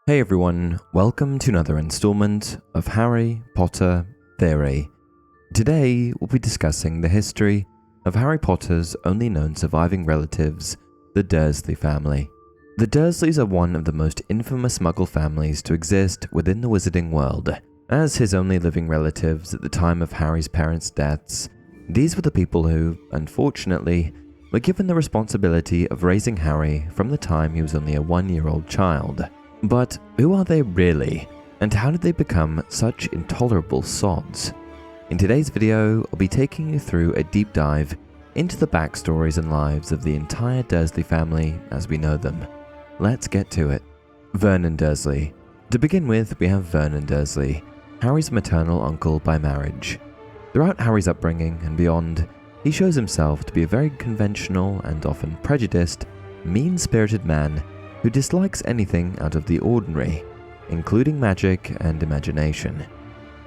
Hey everyone, welcome to another installment of Harry Potter Theory. Today we'll be discussing the history of Harry Potter's only known surviving relatives, the Dursley family. The Dursleys are one of the most infamous Muggle families to exist within the wizarding world. As his only living relatives at the time of Harry's parents' deaths, these were the people who, unfortunately, were given the responsibility of raising Harry from the time he was only a 1-year-old child. But who are they really, and how did they become such intolerable sods? In today's video, I'll be taking you through a deep dive into the backstories and lives of the entire Dursley family as we know them. Let's get to it. Vernon Dursley. To begin with, we have Vernon Dursley, Harry's maternal uncle by marriage. Throughout Harry's upbringing and beyond, he shows himself to be a very conventional and often prejudiced, mean-spirited man who dislikes anything out of the ordinary, including magic and imagination.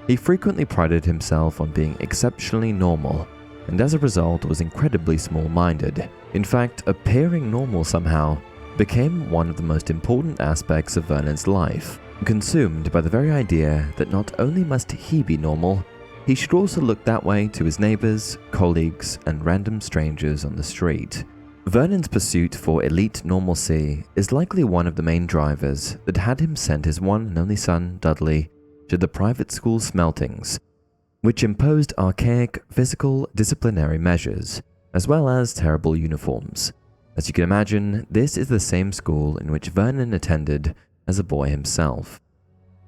He frequently prided himself on being exceptionally normal, and as a result was incredibly small-minded. In fact, appearing normal somehow became one of the most important aspects of Vernon's life, consumed by the very idea that not only must he be normal, he should also look that way to his neighbors, colleagues, and random strangers on the street. Vernon's pursuit for elite normalcy is likely one of the main drivers that had him send his one and only son, Dudley, to the private school Smeltings, which imposed archaic physical disciplinary measures, as well as terrible uniforms. As you can imagine, this is the same school in which Vernon attended as a boy himself.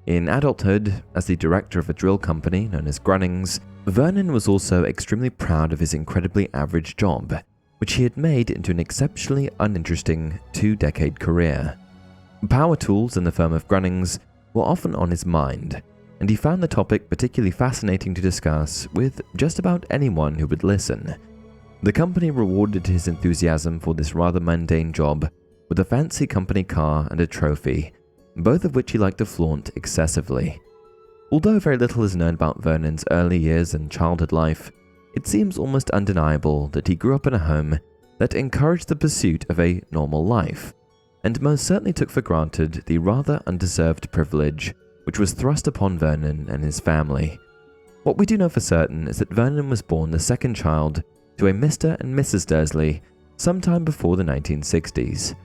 In adulthood, as the director of a drill company known as Grunnings, Vernon was also extremely proud of his incredibly average job, which he had made into an exceptionally uninteresting 2-decade career. Power tools in the firm of Grunnings were often on his mind, and he found the topic particularly fascinating to discuss with just about anyone who would listen. The company rewarded his enthusiasm for this rather mundane job with a fancy company car and a trophy, both of which he liked to flaunt excessively. Although very little is known about Vernon's early years and childhood life, it seems almost undeniable that he grew up in a home that encouraged the pursuit of a normal life, and most certainly took for granted the rather undeserved privilege which was thrust upon Vernon and his family. What we do know for certain is that Vernon was born the second child to a Mr. and Mrs. Dursley sometime before the 1960s.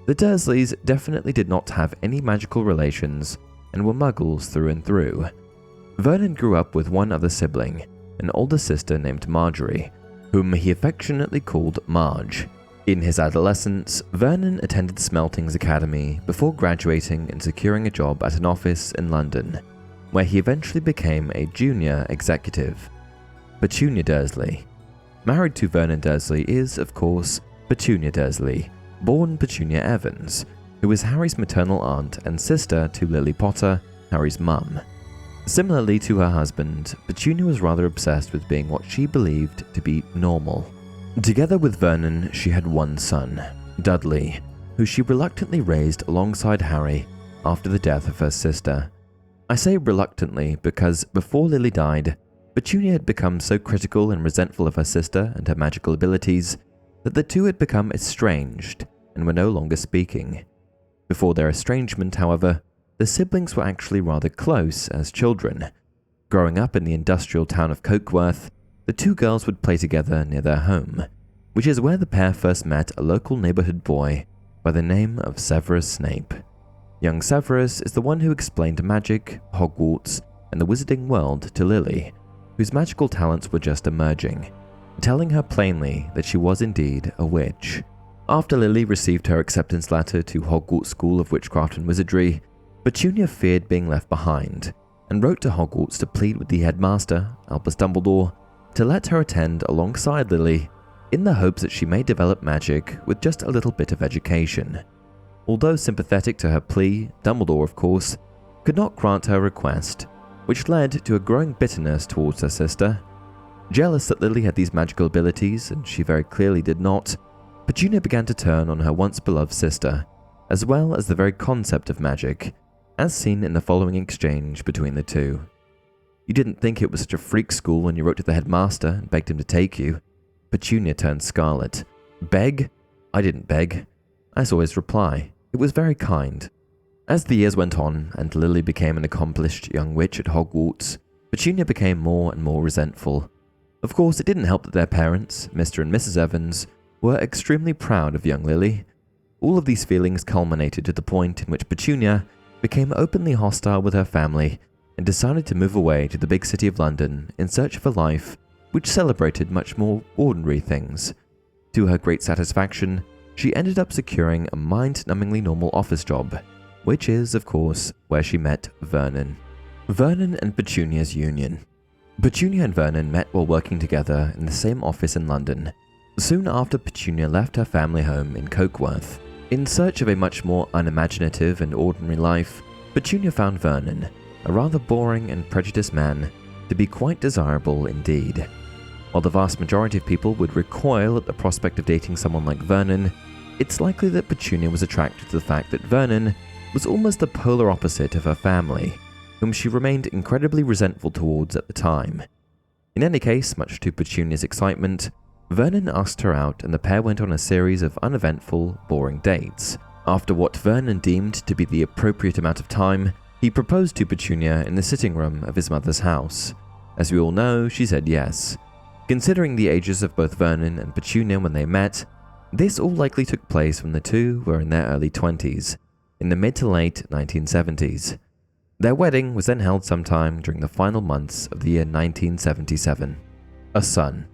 The Dursleys definitely did not have any magical relations and were Muggles through and through. Vernon grew up with one other sibling, an older sister named Marjorie, whom he affectionately called Marge. In his adolescence, Vernon attended Smeltings Academy before graduating and securing a job at an office in London, where he eventually became a junior executive. Petunia Dursley. Married to Vernon Dursley is, of course, Petunia Dursley, born Petunia Evans, who was Harry's maternal aunt and sister to Lily Potter, Harry's mum. Similarly to her husband, Petunia was rather obsessed with being what she believed to be normal. Together with Vernon, she had one son, Dudley, who she reluctantly raised alongside Harry after the death of her sister. I say reluctantly because before Lily died, Petunia had become so critical and resentful of her sister and her magical abilities that the two had become estranged and were no longer speaking. Before their estrangement, however, the siblings were actually rather close as children. Growing up in the industrial town of Cokeworth, the two girls would play together near their home, which is where the pair first met a local neighborhood boy by the name of Severus Snape. Young Severus is the one who explained magic, Hogwarts, and the wizarding world to Lily, whose magical talents were just emerging, telling her plainly that she was indeed a witch. After Lily received her acceptance letter to Hogwarts School of Witchcraft and Wizardry, Petunia feared being left behind and wrote to Hogwarts to plead with the headmaster, Albus Dumbledore, to let her attend alongside Lily in the hopes that she may develop magic with just a little bit of education. Although sympathetic to her plea, Dumbledore, of course, could not grant her request, which led to a growing bitterness towards her sister. Jealous that Lily had these magical abilities, and she very clearly did not, Petunia began to turn on her once-beloved sister, as well as the very concept of magic, as seen in the following exchange between the two. "You didn't think it was such a freak school when you wrote to the headmaster and begged him to take you." Petunia turned scarlet. "Beg? I didn't beg. I saw his reply. It was very kind. As the years went on and Lily became an accomplished young witch at Hogwarts, Petunia became more and more resentful. Of course, it didn't help that their parents, Mr. and Mrs. Evans, were extremely proud of young Lily. All of these feelings culminated to the point in which Petunia became openly hostile with her family and decided to move away to the big city of London in search of a life which celebrated much more ordinary things. To her great satisfaction, she ended up securing a mind-numbingly normal office job, which is, of course, where she met Vernon. Vernon and Petunia's union. Petunia and Vernon met while working together in the same office in London. Soon after Petunia left her family home in Cokeworth, in search of a much more unimaginative and ordinary life, Petunia found Vernon, a rather boring and prejudiced man, to be quite desirable indeed. While the vast majority of people would recoil at the prospect of dating someone like Vernon, it's likely that Petunia was attracted to the fact that Vernon was almost the polar opposite of her family, whom she remained incredibly resentful towards at the time. In any case, much to Petunia's excitement, Vernon asked her out and the pair went on a series of uneventful, boring dates. After what Vernon deemed to be the appropriate amount of time, he proposed to Petunia in the sitting room of his mother's house. As we all know, she said yes. Considering the ages of both Vernon and Petunia when they met, this all likely took place when the two were in their early 20s, in the mid to late 1970s. Their wedding was then held sometime during the final months of the year 1977. A son.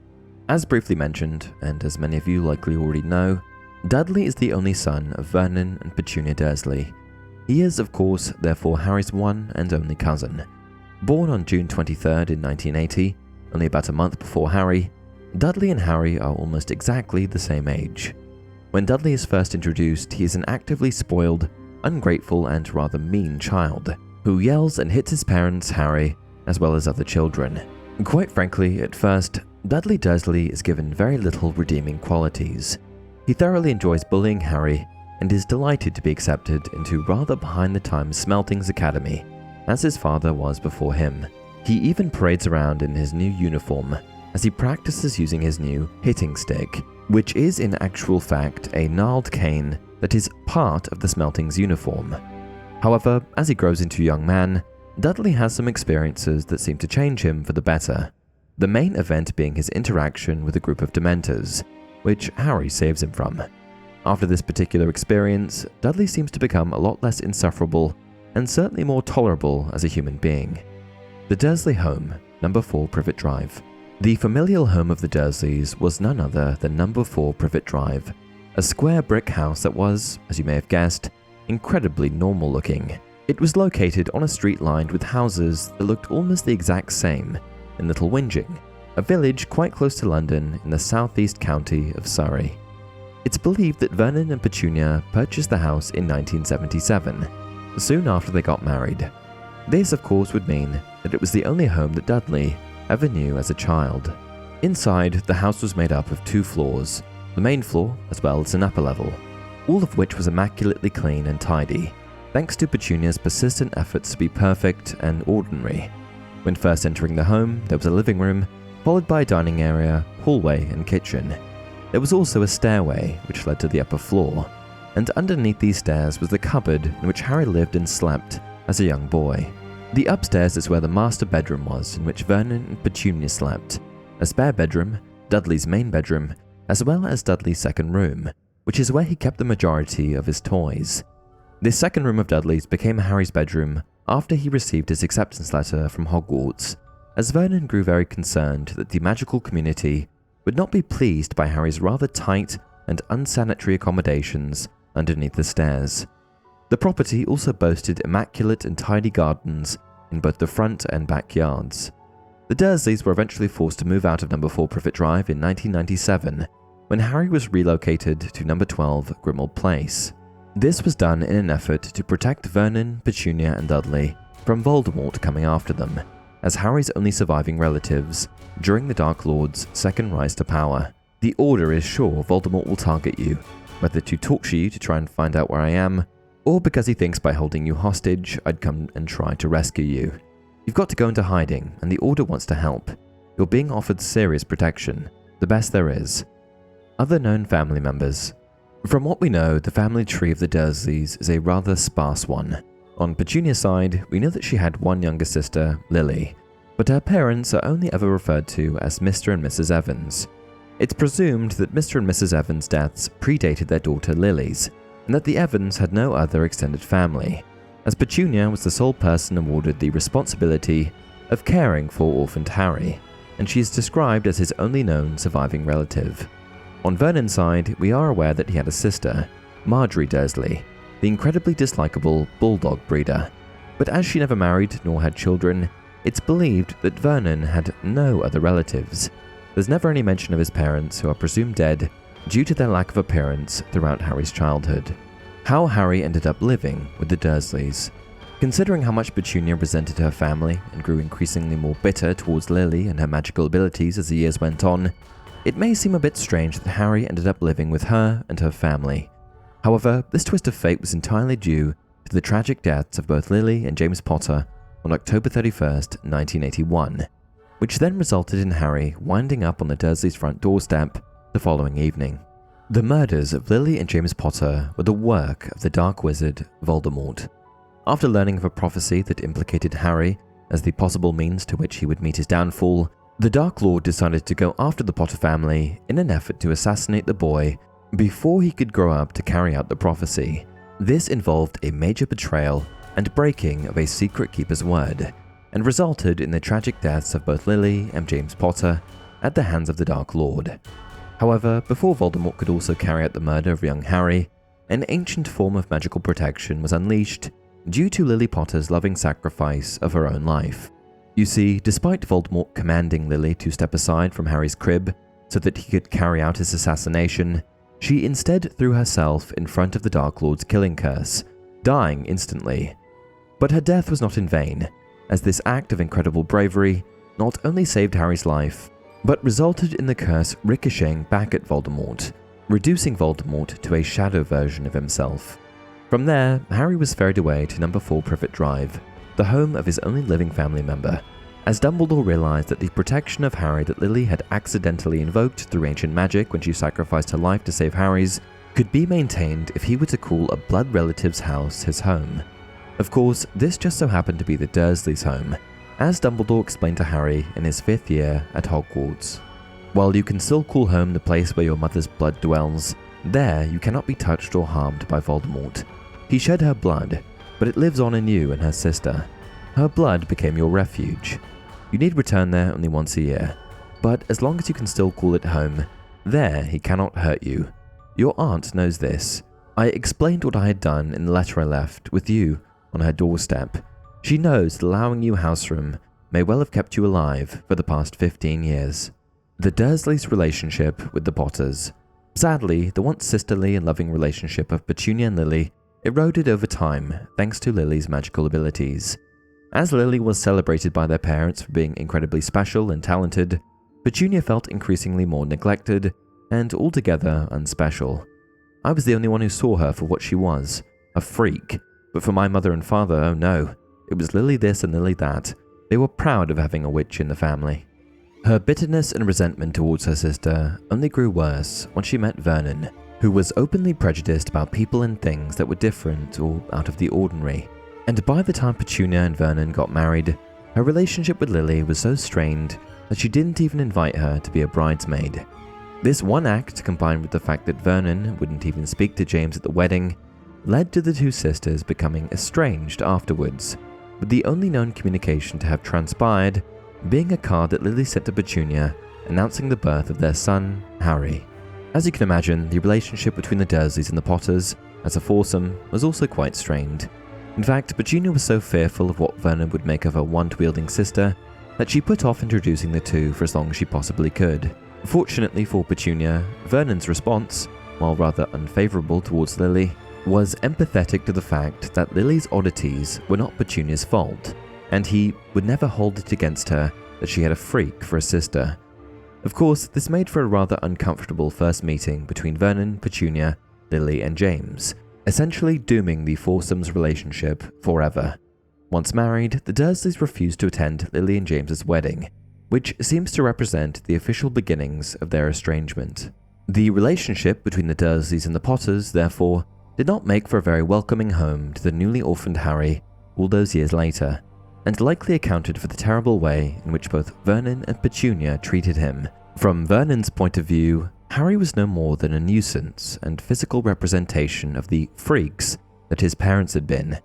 As briefly mentioned, and as many of you likely already know, Dudley is the only son of Vernon and Petunia Dursley. He is, of course, therefore Harry's one and only cousin. Born on June 23rd in 1980, only about a month before Harry, Dudley and Harry are almost exactly the same age. When Dudley is first introduced, he is an actively spoiled, ungrateful and rather mean child, who yells and hits his parents, Harry, as well as other children. Quite frankly, at first, Dudley Dursley is given very little redeeming qualities. He thoroughly enjoys bullying Harry and is delighted to be accepted into rather behind-the-times Smeltings Academy, as his father was before him. He even parades around in his new uniform as he practices using his new hitting stick, which is in actual fact a gnarled cane that is part of the Smeltings uniform. However, as he grows into a young man, Dudley has some experiences that seem to change him for the better. The main event being his interaction with a group of Dementors, which Harry saves him from. After this particular experience, Dudley seems to become a lot less insufferable and certainly more tolerable as a human being. The Dursley home, number 4 Privet Drive. The familial home of the Dursleys was none other than number 4 Privet Drive, a square brick house that was, as you may have guessed, incredibly normal looking. It was located on a street lined with houses that looked almost the exact same in Little Whinging, a village quite close to London in the southeast county of Surrey. It's believed that Vernon and Petunia purchased the house in 1977, soon after they got married. This, of course, would mean that it was the only home that Dudley ever knew as a child. Inside, the house was made up of 2 floors, the main floor as well as an upper level, all of which was immaculately clean and tidy, thanks to Petunia's persistent efforts to be perfect and ordinary. When first entering the home, there was a living room, followed by a dining area, hallway and kitchen. There was also a stairway which led to the upper floor, and underneath these stairs was the cupboard in which Harry lived and slept as a young boy. The upstairs is where the master bedroom was, in which Vernon and Petunia slept, a spare bedroom, Dudley's main bedroom, as well as Dudley's second room, which is where he kept the majority of his toys. This second room of Dudley's became Harry's bedroom after he received his acceptance letter from Hogwarts, as Vernon grew very concerned that the magical community would not be pleased by Harry's rather tight and unsanitary accommodations underneath the stairs. The property also boasted immaculate and tidy gardens in both the front and backyards. The Dursleys were eventually forced to move out of number 4 Privet Drive in 1997, when Harry was relocated to number 12 Grimmauld Place. This was done in an effort to protect Vernon, Petunia and Dudley from Voldemort coming after them, as Harry's only surviving relatives during the Dark Lord's second rise to power. The Order is sure Voldemort will target you, whether to torture you to try and find out where I am, or because he thinks by holding you hostage I'd come and try to rescue you. You've got to go into hiding, and the Order wants to help. You're being offered serious protection, the best there is. Other known family members. From what we know, the family tree of the Dursleys is a rather sparse one. On Petunia's side, we know that she had one younger sister, Lily, but her parents are only ever referred to as Mr. and Mrs. Evans. It's presumed that Mr. and Mrs. Evans' deaths predated their daughter Lily's, and that the Evans had no other extended family, as Petunia was the sole person awarded the responsibility of caring for orphaned Harry, and she is described as his only known surviving relative. On Vernon's side, we are aware that he had a sister, Marjorie Dursley, the incredibly dislikable bulldog breeder, but as she never married nor had children, it's believed that Vernon had no other relatives. There's never any mention of his parents, who are presumed dead due to their lack of appearance throughout Harry's childhood. How Harry ended up living with the Dursleys. Considering how much Petunia resented her family and grew increasingly more bitter towards Lily and her magical abilities as the years went on, it may seem a bit strange that Harry ended up living with her and her family. However, this twist of fate was entirely due to the tragic deaths of both Lily and James Potter on October 31st, 1981, which then resulted in Harry winding up on the Dursleys' front doorstep the following evening. The murders of Lily and James Potter were the work of the dark wizard Voldemort. After learning of a prophecy that implicated Harry as the possible means to which he would meet his downfall, the Dark Lord decided to go after the Potter family in an effort to assassinate the boy before he could grow up to carry out the prophecy. This involved a major betrayal and breaking of a secret keeper's word, and resulted in the tragic deaths of both Lily and James Potter at the hands of the Dark Lord. However, before Voldemort could also carry out the murder of young Harry, an ancient form of magical protection was unleashed due to Lily Potter's loving sacrifice of her own life. You see, despite Voldemort commanding Lily to step aside from Harry's crib so that he could carry out his assassination, she instead threw herself in front of the Dark Lord's killing curse, dying instantly. But her death was not in vain, as this act of incredible bravery not only saved Harry's life, but resulted in the curse ricocheting back at Voldemort, reducing Voldemort to a shadow version of himself. From there, Harry was ferried away to number 4 Privet Drive, the home of his only living family member, as Dumbledore realized that the protection of Harry that Lily had accidentally invoked through ancient magic when she sacrificed her life to save Harry's could be maintained if he were to call a blood relative's house his home. Of course, this just so happened to be the Dursleys' home, as Dumbledore explained to Harry in his 5th year at Hogwarts. While you can still call home the place where your mother's blood dwells, there you cannot be touched or harmed by Voldemort. He shed her blood, but it lives on in you and her sister. Her blood became your refuge. You need return there only once a year, but as long as you can still call it home, there he cannot hurt you. Your aunt knows this. I explained what I had done in the letter I left with you on her doorstep. She knows that allowing you house room may well have kept you alive for the past 15 years. The Dursleys' relationship with the Potters. Sadly, the once sisterly and loving relationship of Petunia and Lily eroded over time thanks to Lily's magical abilities. As Lily was celebrated by their parents for being incredibly special and talented, Petunia felt increasingly more neglected and altogether unspecial. I was the only one who saw her for what she was, a freak, but for my mother and father, oh no, it was Lily this and Lily that. They were proud of having a witch in the family. Her bitterness and resentment towards her sister only grew worse when she met Vernon, who was openly prejudiced about people and things that were different or out of the ordinary. And by the time Petunia and Vernon got married, her relationship with Lily was so strained that she didn't even invite her to be a bridesmaid. This one act, combined with the fact that Vernon wouldn't even speak to James at the wedding, led to the two sisters becoming estranged afterwards, with the only known communication to have transpired being a card that Lily sent to Petunia announcing the birth of their son, Harry. As you can imagine, the relationship between the Dursleys and the Potters, as a foursome, was also quite strained. In fact, Petunia was so fearful of what Vernon would make of her wand-wielding sister that she put off introducing the two for as long as she possibly could. Fortunately for Petunia, Vernon's response, while rather unfavourable towards Lily, was empathetic to the fact that Lily's oddities were not Petunia's fault, and he would never hold it against her that she had a freak for a sister. Of course, this made for a rather uncomfortable first meeting between Vernon, Petunia, Lily and James, essentially dooming the foursome's relationship forever. Once married, the Dursleys refused to attend Lily and James's wedding, which seems to represent the official beginnings of their estrangement. The relationship between the Dursleys and the Potters, therefore, did not make for a very welcoming home to the newly orphaned Harry all those years later, and likely accounted for the terrible way in which both Vernon and Petunia treated him. From Vernon's point of view, Harry was no more than a nuisance and physical representation of the freaks that his parents had been.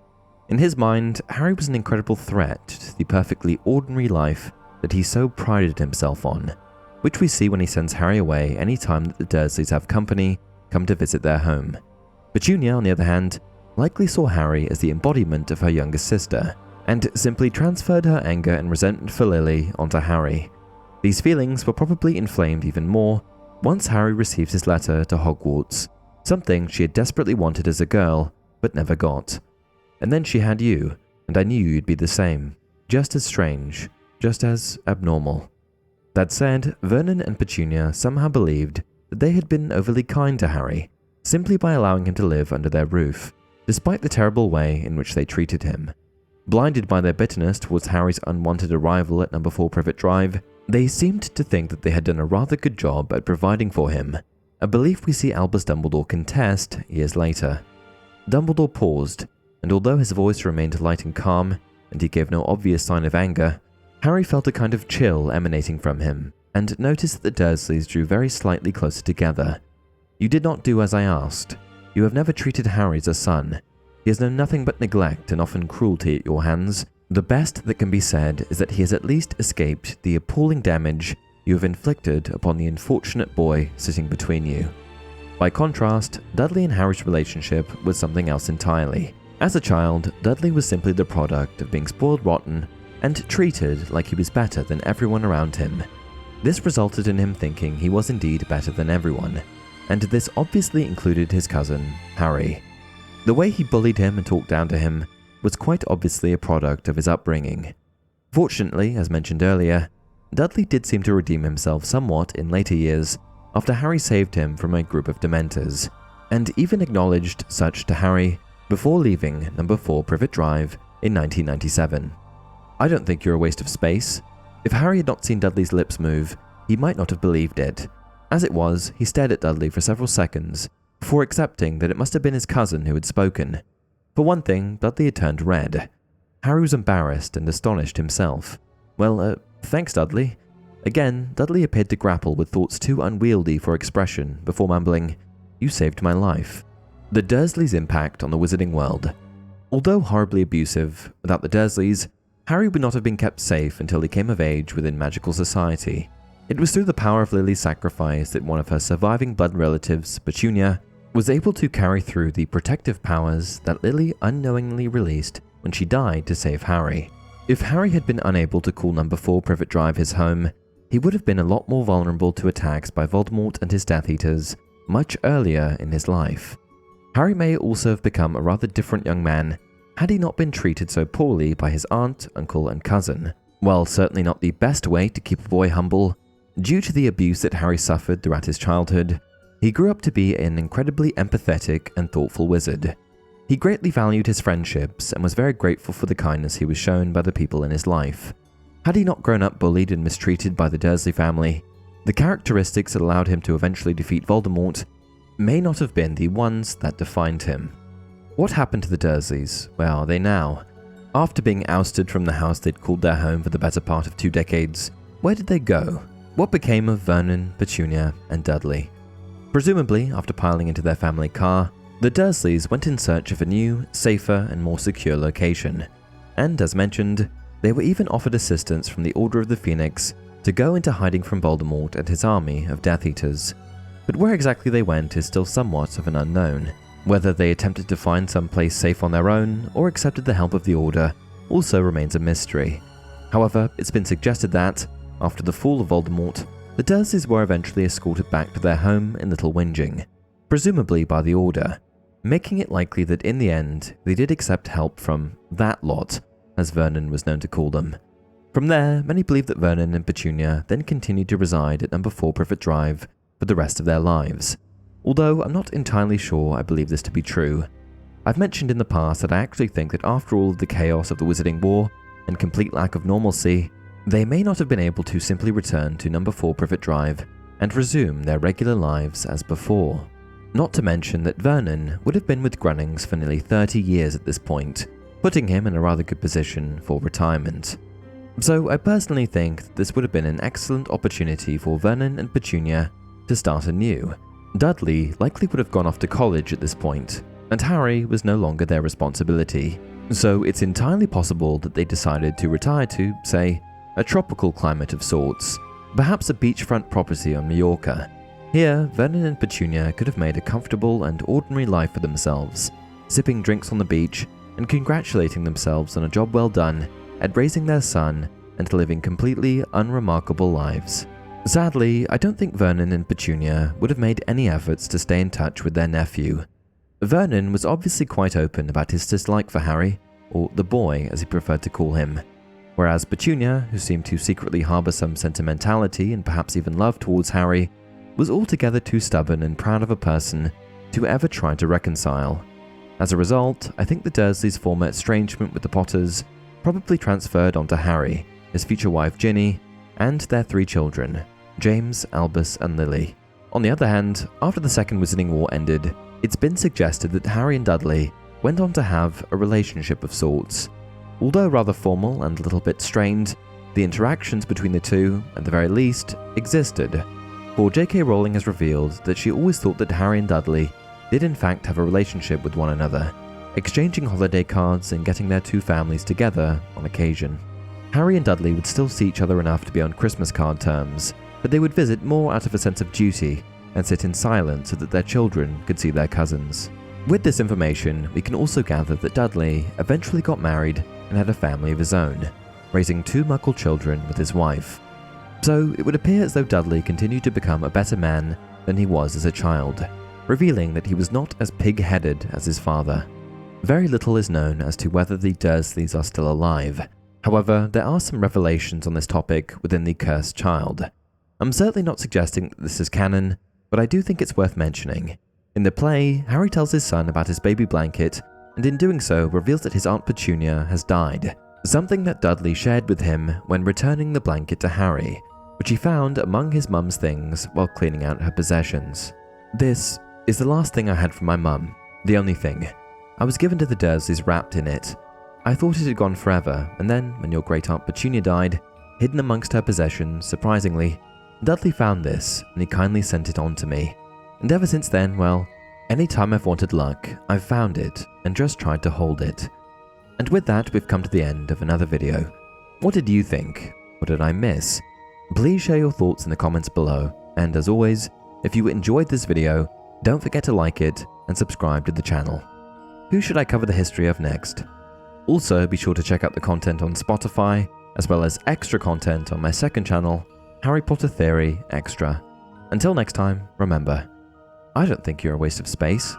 In his mind, Harry was an incredible threat to the perfectly ordinary life that he so prided himself on, which we see when he sends Harry away any time that the Dursleys have company come to visit their home. Petunia, on the other hand, likely saw Harry as the embodiment of her younger sister, and simply transferred her anger and resentment for Lily onto Harry. These feelings were probably inflamed even more once Harry received his letter to Hogwarts, something she had desperately wanted as a girl, but never got. And then she had you, and I knew you'd be the same, just as strange, just as abnormal. That said, Vernon and Petunia somehow believed that they had been overly kind to Harry, simply by allowing him to live under their roof, despite the terrible way in which they treated him. Blinded by their bitterness towards Harry's unwanted arrival at number 4 Privet Drive, they seemed to think that they had done a rather good job at providing for him, a belief we see Albus Dumbledore contest years later. Dumbledore paused, and although his voice remained light and calm, and he gave no obvious sign of anger, Harry felt a kind of chill emanating from him, and noticed that the Dursleys drew very slightly closer together. "You did not do as I asked. You have never treated Harry as a son. He has known nothing but neglect and often cruelty at your hands. The best that can be said is that he has at least escaped the appalling damage you have inflicted upon the unfortunate boy sitting between you." By contrast, Dudley and Harry's relationship was something else entirely. As a child, Dudley was simply the product of being spoiled rotten and treated like he was better than everyone around him. This resulted in him thinking he was indeed better than everyone, and this obviously included his cousin, Harry. The way he bullied him and talked down to him was quite obviously a product of his upbringing. Fortunately, as mentioned earlier, Dudley did seem to redeem himself somewhat in later years after Harry saved him from a group of Dementors, and even acknowledged such to Harry before leaving number 4 Privet Drive in 1997. "I don't think you're a waste of space." If Harry had not seen Dudley's lips move, he might not have believed it. As it was, he stared at Dudley for several seconds before accepting that it must have been his cousin who had spoken. For one thing, Dudley had turned red. Harry was embarrassed and astonished himself. "Well, thanks, Dudley." Again, Dudley appeared to grapple with thoughts too unwieldy for expression before mumbling, "You saved my life." The Dursleys' impact on the wizarding world. Although horribly abusive, without the Dursleys, Harry would not have been kept safe until he came of age within magical society. It was through the power of Lily's sacrifice that one of her surviving blood relatives, Petunia, was able to carry through the protective powers that Lily unknowingly released when she died to save Harry. If Harry had been unable to call number 4 Privet Drive his home, he would have been a lot more vulnerable to attacks by Voldemort and his Death Eaters much earlier in his life. Harry may also have become a rather different young man had he not been treated so poorly by his aunt, uncle, and cousin. While certainly not the best way to keep a boy humble, due to the abuse that Harry suffered throughout his childhood, he grew up to be an incredibly empathetic and thoughtful wizard. He greatly valued his friendships and was very grateful for the kindness he was shown by the people in his life. Had he not grown up bullied and mistreated by the Dursley family, the characteristics that allowed him to eventually defeat Voldemort may not have been the ones that defined him. What happened to the Dursleys? Where are they now? After being ousted from the house they'd called their home for the better part of 2 decades, where did they go? What became of Vernon, Petunia, and Dudley? Presumably, after piling into their family car, the Dursleys went in search of a new, safer, and more secure location. And as mentioned, they were even offered assistance from the Order of the Phoenix to go into hiding from Voldemort and his army of Death Eaters. But where exactly they went is still somewhat of an unknown. Whether they attempted to find some place safe on their own or accepted the help of the Order also remains a mystery. However, it's been suggested that, after the fall of Voldemort, the Dursleys were eventually escorted back to their home in Little Whinging, presumably by the Order, making it likely that in the end they did accept help from that lot, as Vernon was known to call them. From there, many believe that Vernon and Petunia then continued to reside at number 4 Privet Drive for the rest of their lives. Although I'm not entirely sure I believe this to be true. I've mentioned in the past that I actually think that after all of the chaos of the Wizarding War and complete lack of normalcy, they may not have been able to simply return to number 4 Privet Drive and resume their regular lives as before. Not to mention that Vernon would have been with Grunnings for nearly 30 years at this point, putting him in a rather good position for retirement. So I personally think that this would have been an excellent opportunity for Vernon and Petunia to start anew. Dudley likely would have gone off to college at this point, and Harry was no longer their responsibility. So it's entirely possible that they decided to retire to, say, a tropical climate of sorts, perhaps a beachfront property on Mallorca. Here, Vernon and Petunia could have made a comfortable and ordinary life for themselves, sipping drinks on the beach and congratulating themselves on a job well done at raising their son and living completely unremarkable lives. Sadly, I don't think Vernon and Petunia would have made any efforts to stay in touch with their nephew. Vernon was obviously quite open about his dislike for Harry, or the boy as he preferred to call him, whereas Petunia, who seemed to secretly harbour some sentimentality and perhaps even love towards Harry, was altogether too stubborn and proud of a person to ever try to reconcile. As a result, I think the Dursleys' former estrangement with the Potters probably transferred onto Harry, his future wife Ginny, and their 3 children, James, Albus, and Lily. On the other hand, after the Second Wizarding War ended, it's been suggested that Harry and Dudley went on to have a relationship of sorts. Although rather formal and a little bit strained, the interactions between the two, at the very least, existed. For J.K. Rowling has revealed that she always thought that Harry and Dudley did in fact have a relationship with one another, exchanging holiday cards and getting their 2 families together on occasion. Harry and Dudley would still see each other enough to be on Christmas card terms, but they would visit more out of a sense of duty and sit in silence so that their children could see their cousins. With this information, we can also gather that Dudley eventually got married and had a family of his own, raising 2 Muggle children with his wife. So it would appear as though Dudley continued to become a better man than he was as a child, revealing that he was not as pig-headed as his father. Very little is known as to whether the Dursleys are still alive. However, there are some revelations on this topic within The Cursed Child. I'm certainly not suggesting that this is canon, but I do think it's worth mentioning. In the play, Harry tells his son about his baby blanket, and in doing so reveals that his Aunt Petunia has died, something that Dudley shared with him when returning the blanket to Harry, which he found among his mum's things while cleaning out her possessions. This is the last thing I had from my mum, the only thing. I was given to the Dursleys wrapped in it. I thought it had gone forever, and then, when your great-aunt Petunia died, hidden amongst her possessions, surprisingly, Dudley found this, and he kindly sent it on to me. And ever since then, well, any time I've wanted luck, I've found it, and just tried to hold it. And with that, we've come to the end of another video. What did you think? What did I miss? Please share your thoughts in the comments below, and as always, if you enjoyed this video, don't forget to like it and subscribe to the channel. Who should I cover the history of next? Also, be sure to check out the content on Spotify, as well as extra content on my second channel, Harry Potter Theory Extra. Until next time, remember, I don't think you're a waste of space.